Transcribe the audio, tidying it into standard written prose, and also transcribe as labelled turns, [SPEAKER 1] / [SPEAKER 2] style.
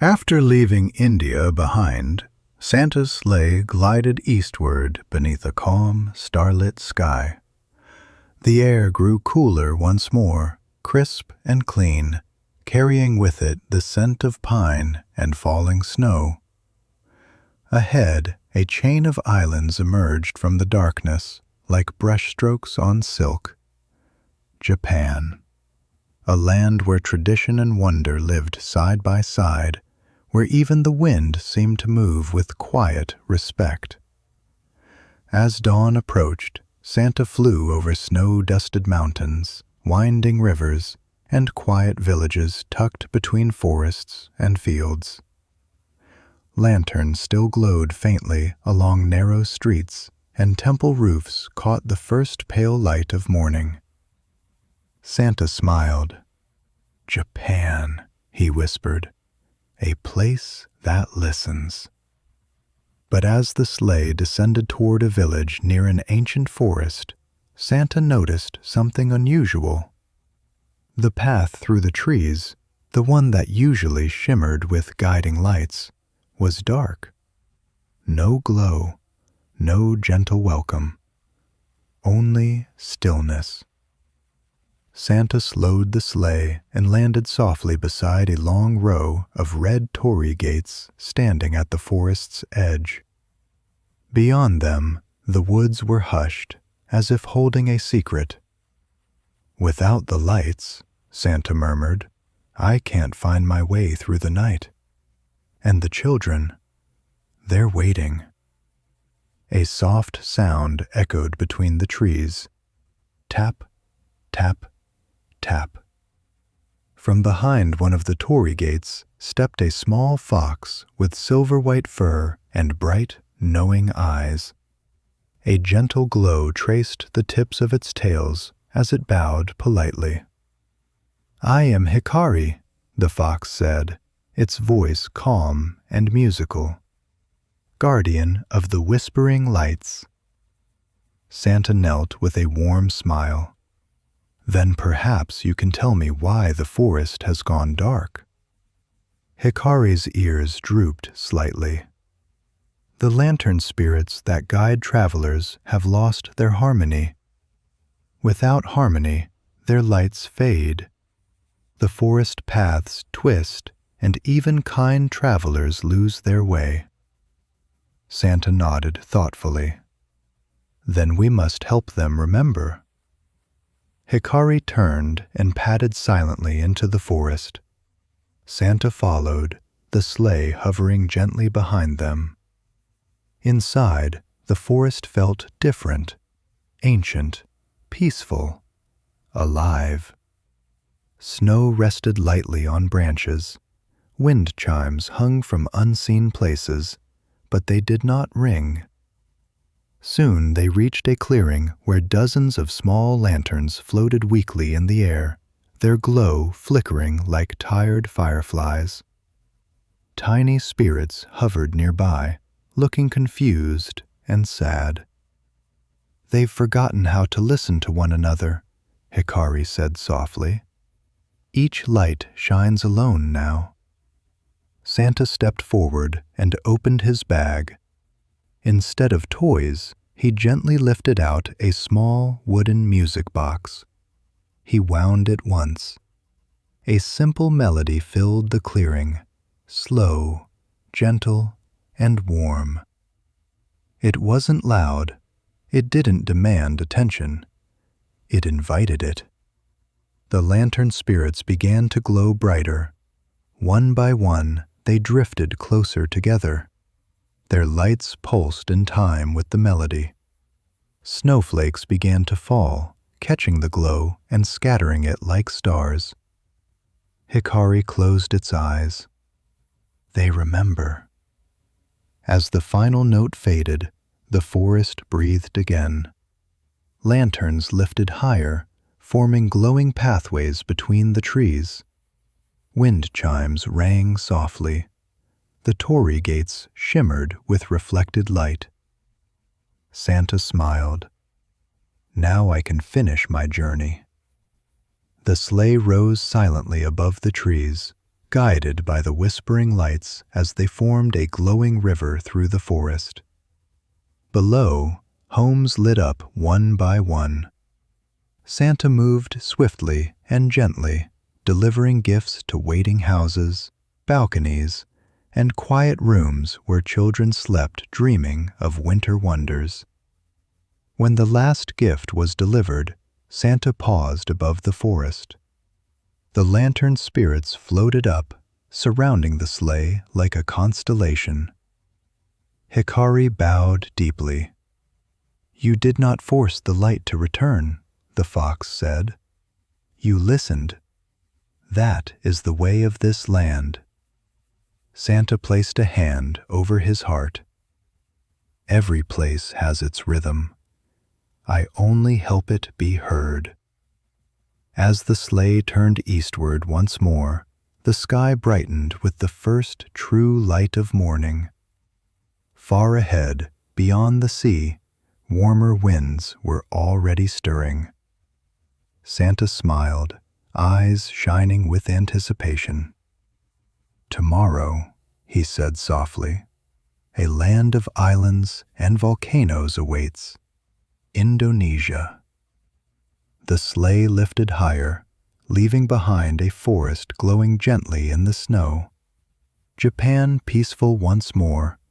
[SPEAKER 1] After leaving India behind, Santa's sleigh glided eastward beneath a calm, starlit sky. The air grew cooler once more, crisp and clean, carrying with it the scent of pine and falling snow. Ahead, a chain of islands emerged from the darkness like brushstrokes on silk. Japan, a land where tradition and wonder lived side by side, where even the wind seemed to move with quiet respect. As dawn approached, Santa flew over snow-dusted mountains, winding rivers, and quiet villages tucked between forests and fields. Lanterns still glowed faintly along narrow streets, and temple roofs caught the first pale light of morning. Santa smiled. "Japan," he whispered, "a place that listens." But as the sleigh descended toward a village near an ancient forest, Santa noticed something unusual. The path through the trees, the one that usually shimmered with guiding lights, was dark. No glow, no gentle welcome, only stillness. Santa slowed the sleigh and landed softly beside a long row of red torii gates standing at the forest's edge. Beyond them, the woods were hushed, as if holding a secret. "Without the lights," Santa murmured, "I can't find my way through the night. And the children, they're waiting." A soft sound echoed between the trees. Tap, tap, tap. From behind one of the torii gates stepped a small fox with silver-white fur and bright, knowing eyes. A gentle glow traced the tips of its tails as it bowed politely. "I am Hikari," the fox said, its voice calm and musical. "Guardian of the whispering lights." Santa knelt with a warm smile. "Then perhaps you can tell me why the forest has gone dark." Hikari's ears drooped slightly. "The lantern spirits that guide travelers have lost their harmony. Without harmony, their lights fade. The forest paths twist, and even kind travelers lose their way." Santa nodded thoughtfully. "Then we must help them remember." Hikari turned and padded silently into the forest. Santa followed, the sleigh hovering gently behind them. Inside, the forest felt different, ancient, peaceful, alive. Snow rested lightly on branches. Wind chimes hung from unseen places, but they did not ring. Soon they reached a clearing where dozens of small lanterns floated weakly in the air, their glow flickering like tired fireflies. Tiny spirits hovered nearby, looking confused and sad. "They've forgotten how to listen to one another," Hikari said softly. "Each light shines alone now." Santa stepped forward and opened his bag. Instead of toys, he gently lifted out a small wooden music box. He wound it once. A simple melody filled the clearing, slow, gentle, and warm. It wasn't loud. It didn't demand attention. It invited it. The lantern spirits began to glow brighter. One by one, they drifted closer together. Their lights pulsed in time with the melody. Snowflakes began to fall, catching the glow and scattering it like stars. Hikari closed its eyes. They remember. As the final note faded, the forest breathed again. Lanterns lifted higher, forming glowing pathways between the trees. Wind chimes rang softly. The torii gates shimmered with reflected light. Santa smiled. "Now I can finish my journey." The sleigh rose silently above the trees, guided by the whispering lights as they formed a glowing river through the forest. Below, homes lit up one by one. Santa moved swiftly and gently, delivering gifts to waiting houses, balconies, and quiet rooms where children slept dreaming of winter wonders. When the last gift was delivered, Santa paused above the forest. The lantern spirits floated up, surrounding the sleigh like a constellation. Hikari bowed deeply. "You did not force the light to return," the fox said. "You listened. That is the way of this land." Santa placed a hand over his heart. "Every place has its rhythm. I only help it be heard." As the sleigh turned eastward once more, the sky brightened with the first true light of morning. Far ahead, beyond the sea, warmer winds were already stirring. Santa smiled, eyes shining with anticipation. "Tomorrow," he said softly, "a land of islands and volcanoes awaits. Indonesia." The sleigh lifted higher, leaving behind a forest glowing gently in the snow. Japan peaceful once more,